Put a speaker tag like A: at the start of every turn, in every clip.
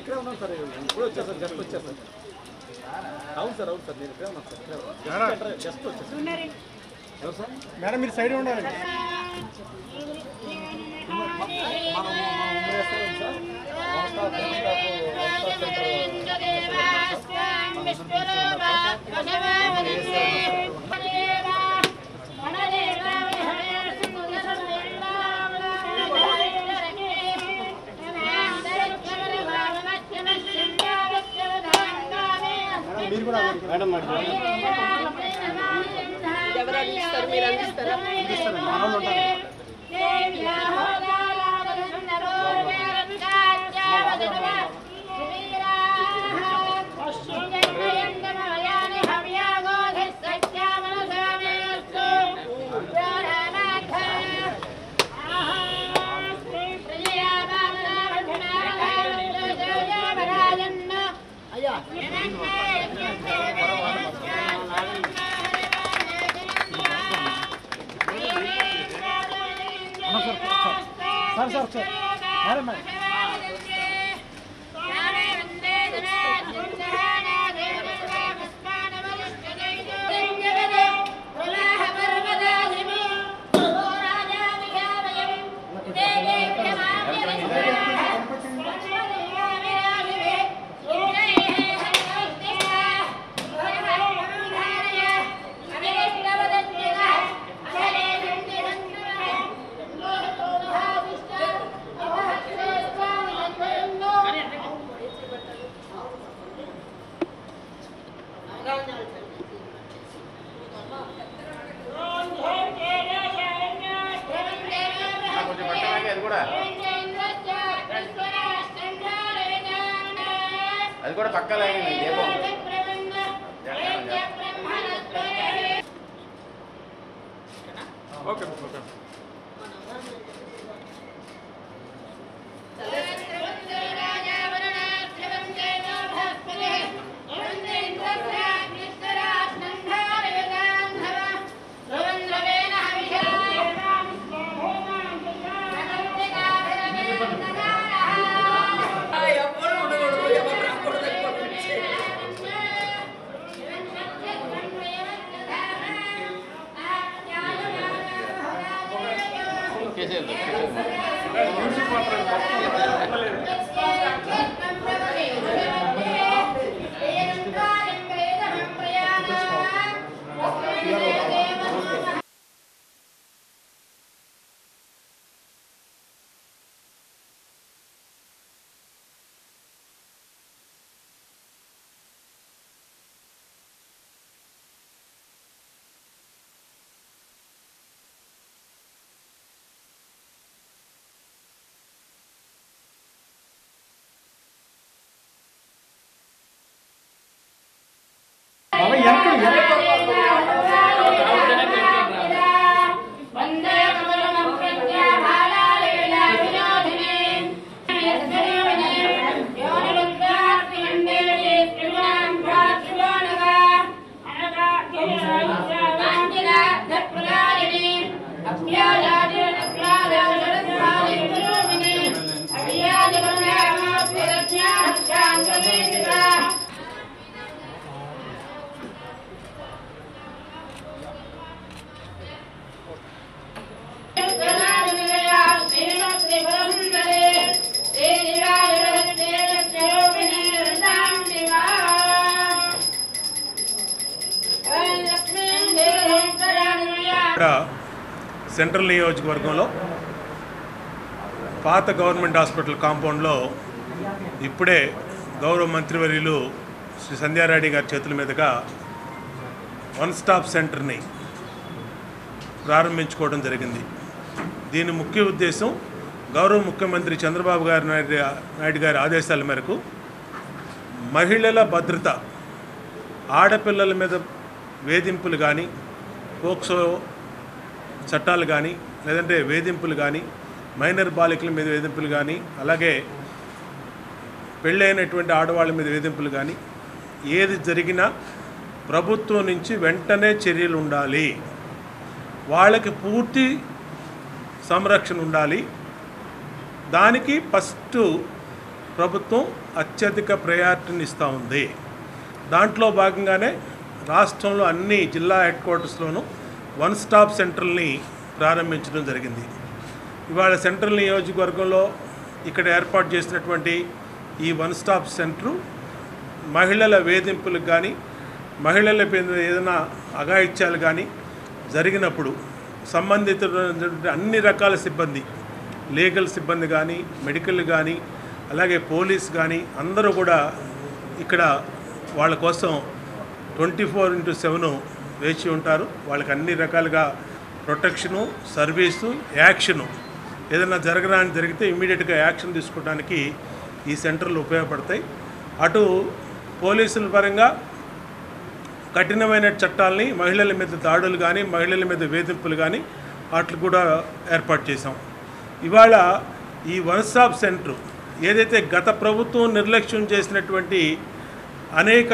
A: ఇక్కడే ఉన్నాను సార్, ఇప్పుడు వచ్చా సార్, జస్ట్ వచ్చా సార్. అవును సార్, అవును సార్, నేను ఇక్కడే ఉన్నాను సార్, జస్ట్ వచ్చా సార్. ఎవరు సార్? మేడం మీరు సైడ్ ఉండాలి. మనం వేస్తాం సార్, మేడం
B: ఎవరు అందిస్తారు? మీరు అందిస్తారా?
A: మనోళ్ళు ఉంటారు. సార్ మేడం మేడం
C: అది కూడా పక్క లైన్ దీపం.
A: Okay okay.
D: సెంట్రల్ నియోజకవర్గంలో పాత గవర్నమెంట్ హాస్పిటల్ కాంపౌండ్లో ఇప్పుడే గౌరవ మంత్రివర్యులు శ్రీ సంధ్యారెడ్డి గారి చేతుల మీదుగా వన్ స్టాప్ సెంటర్ని ప్రారంభించుకోవడం జరిగింది. దీని ముఖ్య ఉద్దేశం గౌరవ ముఖ్యమంత్రి చంద్రబాబు నాయుడు గారి ఆదేశాల మేరకు మహిళల భద్రత, ఆడపిల్లల మీద వేధింపులు కానీ, పోక్సో చట్టాలు కానీ, లేదంటే వేధింపులు కానీ, మైనర్ బాలికల మీద వేధింపులు కానీ, అలాగే పెళ్ళైనటువంటి ఆడవాళ్ళ మీద వేధింపులు కానీ ఏది జరిగినా ప్రభుత్వం నుంచి వెంటనే చర్యలు ఉండాలి, వాళ్ళకి పూర్తి సంరక్షణ ఉండాలి. దానికి ఫస్ట్ ప్రభుత్వం అత్యధిక ప్రయారిటీని ఇస్తూ ఉంది. దాంట్లో భాగంగానే రాష్ట్రంలో అన్ని జిల్లా హెడ్ క్వార్టర్స్లోనూ వన్ స్టాప్ సెంటర్ని ప్రారంభించడం జరిగింది. ఇవాళ సెంట్రల్ నియోజకవర్గంలో ఇక్కడ ఏర్పాటు చేసినటువంటి ఈ వన్ స్టాప్ సెంటరు మహిళల వేధింపులకు కానీ మహిళల మీద ఏదైనా అఘాయిత్యాలు కానీ జరిగినప్పుడు సంబంధిత అన్ని రకాల సిబ్బంది, లీగల్ సిబ్బంది కానీ, మెడికల్ కానీ, అలాగే పోలీస్ కానీ అందరూ కూడా ఇక్కడ వాళ్ళ కోసం 24/7 వేచి ఉంటారు. వాళ్ళకి అన్ని రకాలుగా ప్రొటెక్షను, సర్వీసు, యాక్షను ఏదైనా జరిగితే ఇమ్మీడియట్గా యాక్షన్ తీసుకోవడానికి ఈ సెంటర్లు ఉపయోగపడతాయి. అటు పోలీసుల పరంగా కఠినమైన చట్టాలని, మహిళల మీద దాడులు కానీ, మహిళల మీద వేధింపులు కానీ వాటిని కూడా ఏర్పాటు చేశాం. ఇవాళ ఈ వన్ స్టాప్ సెంటర్ ఏదైతే గత ప్రభుత్వం నిర్లక్ష్యం చేసినటువంటి అనేక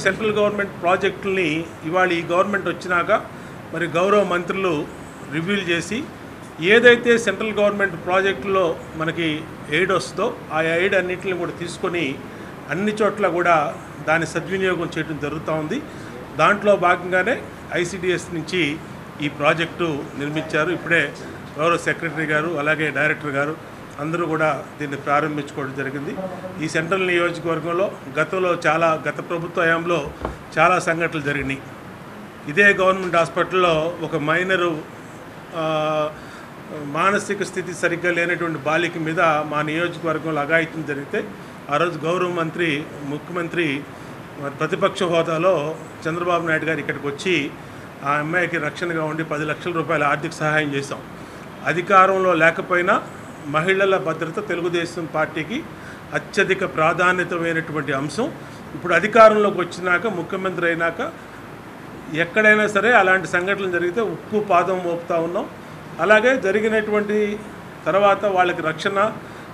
D: సెంట్రల్ గవర్నమెంట్ ప్రాజెక్టుల్ని ఇవాళ ఈ గవర్నమెంట్ వచ్చినాక మరి గౌరవ మంత్రులు రివ్యూలు చేసి ఏదైతే సెంట్రల్ గవర్నమెంట్ ప్రాజెక్టులో మనకి ఎయిడ్ వస్తుందో ఆ ఎయిడ్ అన్నింటిని కూడా తీసుకొని అన్ని చోట్ల కూడా దాని సద్వినియోగం చేయడం జరుగుతూ ఉంది. దాంట్లో భాగంగానే ICDS నుంచి ఈ ప్రాజెక్టు నిర్మించారు. ఇప్పుడే గౌరవ సెక్రటరీ గారు అలాగే డైరెక్టర్ గారు అందరూ కూడా దీన్ని ప్రారంభించుకోవడం జరిగింది. ఈ సెంట్రల్ నియోజకవర్గంలో గత ప్రభుత్వ హయాంలో చాలా సంఘటనలు జరిగినాయి. ఇదే గవర్నమెంట్ హాస్పిటల్లో ఒక మైనరు మానసిక స్థితి సరిగ్గా లేనటువంటి బాలిక మీద మా నియోజకవర్గంలో అఘాయిత్యం జరిగితే ఆ రోజు గౌరవ ముఖ్యమంత్రి ప్రతిపక్ష హోదాలో చంద్రబాబు నాయుడు గారు ఇక్కడికి వచ్చి ఆ అమ్మాయికి రక్షణగా ఉండి 10 లక్షల రూపాయల ఆర్థిక సహాయం చేశాం. అధికారంలో లేకపోయినా మహిళల భద్రత తెలుగుదేశం పార్టీకి అత్యధిక ప్రాధాన్యతమైనటువంటి అంశం. ఇప్పుడు అధికారంలోకి వచ్చినాక, ముఖ్యమంత్రి అయినాక ఎక్కడైనా సరే అలాంటి సంఘటనలు జరిగితే ఉక్కు పాదం మోపుతా ఉన్నాం. అలాగే జరిగినటువంటి తర్వాత వాళ్ళకి రక్షణ,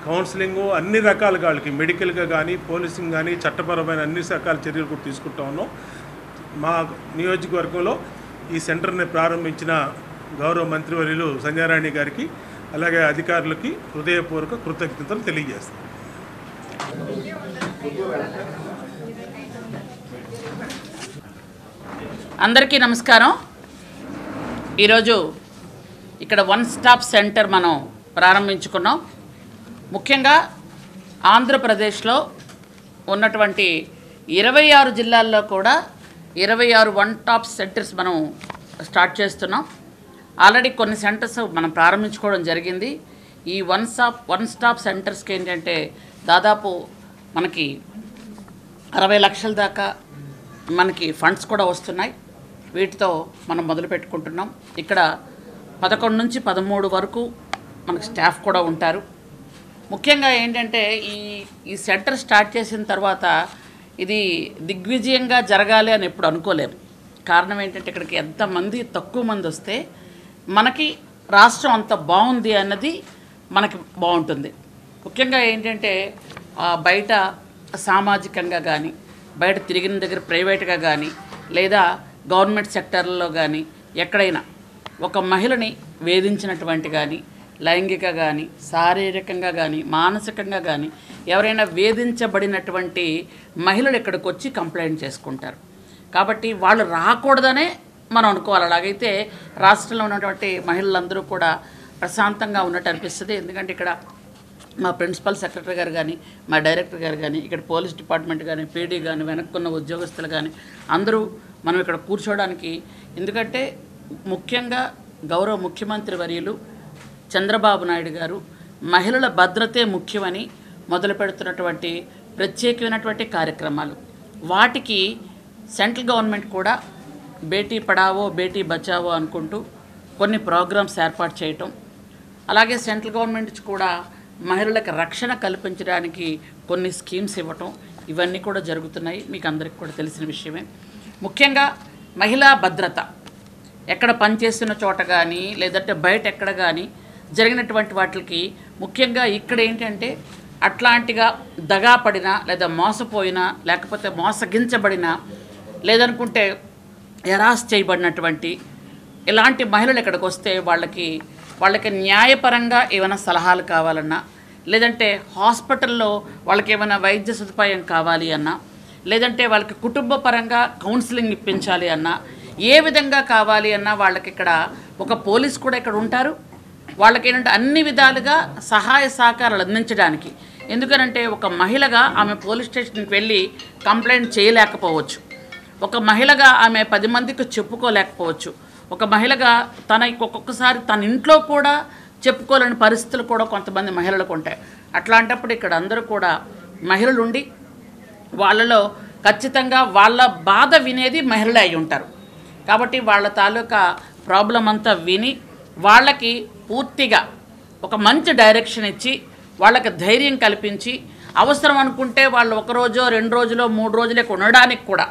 D: కౌన్సిలింగు అన్ని రకాలుగా వాళ్ళకి మెడికల్గా కానీ, పోలీసింగ్ కానీ, చట్టపరమైన అన్ని రకాల చర్యలు కూడా తీసుకుంటా ఉన్నాం. మా నియోజకవర్గంలో ఈ సెంటర్ని ప్రారంభించిన గౌరవ మంత్రివర్యులు సంధ్యారాణి గారికి అలాగే అధికారులకి హృదయపూర్వక కృతజ్ఞతలు తెలియజేస్తాం.
C: అందరికీ నమస్కారం. ఈరోజు ఇక్కడ వన్ స్టాప్ సెంటర్ మనం ప్రారంభించుకున్నాం. ముఖ్యంగా ఆంధ్రప్రదేశ్లో ఉన్నటువంటి 26 జిల్లాల్లో కూడా 26 వన్ టాప్ సెంటర్స్ మనం స్టార్ట్ చేస్తున్నాం. ఆల్రెడీ కొన్ని సెంటర్స్ మనం ప్రారంభించుకోవడం జరిగింది. ఈ వన్ స్టాప్ సెంటర్స్కి ఏంటంటే దాదాపు మనకి 60 లక్షల దాకా మనకి ఫండ్స్ కూడా వస్తున్నాయి. వీటితో మనం మొదలు పెట్టుకుంటున్నాం. ఇక్కడ 11 నుంచి 13 వరకు మనకు స్టాఫ్ కూడా ఉంటారు. ముఖ్యంగా ఏంటంటే ఈ సెంటర్ స్టార్ట్ చేసిన తర్వాత ఇది దిగ్విజయంగా జరగాలి అని ఎప్పుడు అనుకోలేము. కారణం ఏంటంటే ఇక్కడికి ఎంతమంది తక్కువ మంది వస్తే మనకి రాష్ట్రం అంత బాగుంది అన్నది మనకి బాగుంటుంది. ముఖ్యంగా ఏంటంటే బయట సామాజికంగా కానీ, బయట తిరిగిన దగ్గర ప్రైవేట్గా కానీ, లేదా గవర్నమెంట్ సెక్టర్లలో కానీ ఎక్కడైనా ఒక మహిళని వేధించినటువంటి కానీ, లైంగిక కానీ, శారీరకంగా కానీ, మానసికంగా కానీ ఎవరైనా వేధించబడినటువంటి మహిళలు ఇక్కడికి వచ్చి కంప్లైంట్ చేసుకుంటారు. కాబట్టి వాళ్ళు రాకూడదనే మనం అనుకోవాలి. అలాగైతే రాష్ట్రంలో ఉన్నటువంటి మహిళలందరూ కూడా ప్రశాంతంగా ఉన్నట్టు అనిపిస్తుంది. ఎందుకంటే ఇక్కడ మా ప్రిన్సిపల్ సెక్రటరీ గారు కానీ, మా డైరెక్టర్ గారు కానీ, ఇక్కడ పోలీస్ డిపార్ట్మెంట్ కానీ, పీడీ కానీ, వెనక్కున్న ఉద్యోగస్తులు కానీ అందరూ మనం ఇక్కడ కూర్చోవడానికి, ఎందుకంటే ముఖ్యంగా గౌరవ ముఖ్యమంత్రి వర్యులు చంద్రబాబు నాయుడు గారు మహిళల భద్రతే ముఖ్యమని మొదలు పెడుతున్నటువంటి ప్రత్యేకమైనటువంటి కార్యక్రమాలు, వాటికి సెంట్రల్ గవర్నమెంట్ కూడా బేటీ పడావో బేటీ బచావో అనుకుంటూ కొన్ని ప్రోగ్రామ్స్ ఏర్పాటు చేయటం, అలాగే సెంట్రల్ గవర్నమెంట్ కూడా మహిళలకు రక్షణ కల్పించడానికి కొన్ని స్కీమ్స్ ఇవ్వటం, ఇవన్నీ కూడా జరుగుతున్నాయి. మీకు అందరికీ కూడా తెలిసిన విషయమే. ముఖ్యంగా మహిళా భద్రత ఎక్కడ పనిచేస్తున్న చోట కానీ, లేదంటే బయట ఎక్కడ కానీ జరిగినటువంటి వాటికి ముఖ్యంగా ఇక్కడ ఏంటంటే అట్లాంటిగా దగాపడినా, లేదా మోసపోయినా, లేకపోతే మోసగించబడినా, లేదనుకుంటే ఎరాస్ చేయబడినటువంటి ఇలాంటి మహిళలు ఇక్కడికి వస్తే వాళ్ళకి న్యాయపరంగా ఏమైనా సలహాలు కావాలన్నా, లేదంటే హాస్పిటల్లో వాళ్ళకి ఏమైనా వైద్య సదుపాయం కావాలి అన్నా, లేదంటే వాళ్ళకి కుటుంబ పరంగా కౌన్సిలింగ్ ఇప్పించాలి అన్నా, ఏ విధంగా కావాలి అన్నా వాళ్ళకి ఇక్కడ ఒక పోలీస్ కూడా ఇక్కడ ఉంటారు. వాళ్ళకి ఏంటంటే అన్ని విధాలుగా సహాయ సహకారాలు అందించడానికి. ఎందుకనంటే ఒక మహిళగా ఆమె పోలీస్ స్టేషన్కి వెళ్ళి కంప్లైంట్ చేయలేకపోవచ్చు, ఒక మహిళగా ఆమె 10 మందికి చెప్పుకోలేకపోవచ్చు, ఒక మహిళగా ఒక్కొక్కసారి తన ఇంట్లో కూడా చెప్పుకోలేని పరిస్థితులు కూడా కొంతమంది మహిళలకు ఉంటాయి. అట్లాంటప్పుడు ఇక్కడ అందరూ కూడా మహిళలు ఉండి వాళ్ళలో ఖచ్చితంగా వాళ్ళ బాధ వినేది మహిళలే అయి ఉంటారు. కాబట్టి వాళ్ళ తాలూకా ప్రాబ్లం అంతా విని వాళ్ళకి పూర్తిగా ఒక మంచి డైరెక్షన్ ఇచ్చి వాళ్ళకి ధైర్యం కల్పించి, అవసరం అనుకుంటే వాళ్ళు 1 రోజో 2 రోజులో 3 రోజులే ఉండడానికి కూడా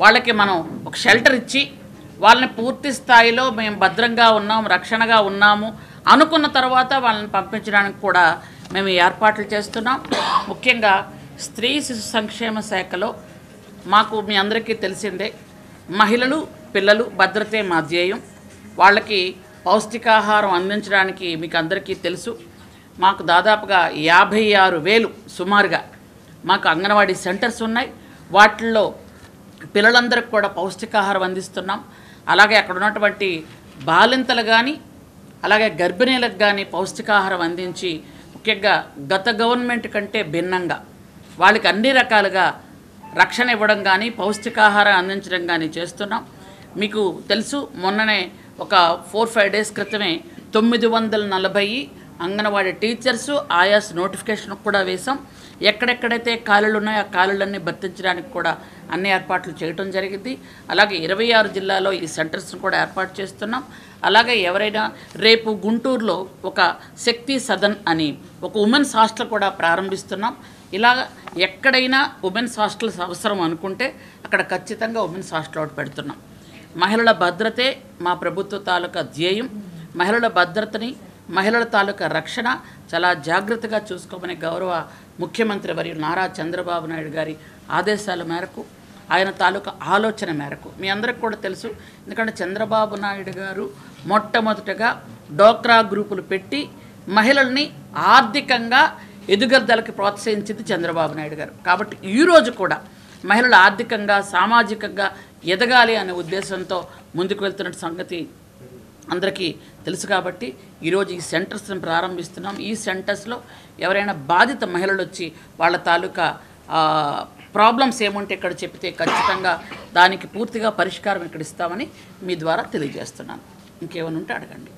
C: వాళ్ళకి మనం ఒక షెల్టర్ ఇచ్చి వాళ్ళని పూర్తి స్థాయిలో మేము భద్రంగా ఉన్నాము, రక్షణగా ఉన్నాము అనుకున్న తర్వాత వాళ్ళని పంపించడానికి కూడా మేము ఏర్పాట్లు చేస్తున్నాం. ముఖ్యంగా స్త్రీ శిశు సంక్షేమ శాఖలో మాకు మీ అందరికీ తెలిసిందే, మహిళలు పిల్లలు భద్రతే మా ధ్యేయం. వాళ్ళకి పౌష్టికాహారం అందించడానికి మీకు అందరికీ తెలుసు, మాకు దాదాపుగా 56,000 సుమారుగా మాకు అంగన్వాడీ సెంటర్స్ ఉన్నాయి. వాటిల్లో పిల్లలందరికీ కూడా పౌష్టికాహారం అందిస్తున్నాం. అలాగే అక్కడ ఉన్నటువంటి బాలింతలు కానీ అలాగే గర్భిణీలకు కానీ పౌష్టికాహారం అందించి, ముఖ్యంగా గత గవర్నమెంట్ కంటే భిన్నంగా వాళ్ళకి అన్ని రకాలుగా రక్షణ ఇవ్వడం కానీ పౌష్టికాహారం అందించడం కానీ చేస్తున్నాం. మీకు తెలుసు, మొన్ననే ఒక 4-5 డేస్ క్రితమే 940 అంగన్వాడీ టీచర్సు ఆయాస్ నోటిఫికేషన్ కూడా వేసాం. ఎక్కడెక్కడైతే ఖాళీలు ఉన్నాయో ఆ ఖాళీలన్నీ భర్తించడానికి కూడా అన్ని ఏర్పాట్లు చేయడం జరిగింది. అలాగే 26 జిల్లాలో ఈ సెంటర్స్ను కూడా ఏర్పాటు చేస్తున్నాం. అలాగే ఎవరైనా రేపు గుంటూరులో ఒక శక్తి సదన్ అని ఒక ఉమెన్స్ హాస్టల్ కూడా ప్రారంభిస్తున్నాం. ఇలా ఎక్కడైనా ఉమెన్స్ హాస్టల్స్ అవసరం అనుకుంటే అక్కడ ఖచ్చితంగా ఉమెన్స్ హాస్టల్ ఒకటి పెడుతున్నాం. మహిళల భద్రతే మా ప్రభుత్వ తాలూకా ధ్యేయం. మహిళల భద్రతని, మహిళల తాలూకా రక్షణ చాలా జాగ్రత్తగా చూసుకోమని గౌరవ ముఖ్యమంత్రి వర్యులు నారా చంద్రబాబు నాయుడు గారి ఆదేశాల మేరకు, ఆయన తాలూకా ఆలోచన మేరకు మీ అందరికి కూడా తెలుసు. ఎందుకంటే చంద్రబాబు నాయుడు గారు మొట్టమొదటగా డోక్రా గ్రూపులు పెట్టి మహిళల్ని ఆర్థికంగా ఎదుగుదలకి ప్రోత్సహించింది చంద్రబాబు నాయుడు గారు. కాబట్టి ఈరోజు కూడా మహిళలు ఆర్థికంగా సామాజికంగా ఎదగాలి అనే ఉద్దేశంతో ముందుకు వెళ్తున్న సంగతి అందరికీ తెలుసు. కాబట్టి ఈరోజు ఈ సెంటర్స్ని ప్రారంభిస్తున్నాం. ఈ సెంటర్స్లో ఎవరైనా బాధిత మహిళలు వచ్చి వాళ్ళ తాలూకా ప్రాబ్లమ్స్ ఏముంటే ఇక్కడ చెప్తే ఖచ్చితంగా దానికి పూర్తిగా పరిష్కారం ఇక్కడ ఇస్తామని మీ ద్వారా తెలియజేస్తున్నాను. ఇంకేమైనా ఉంటే అడగండి.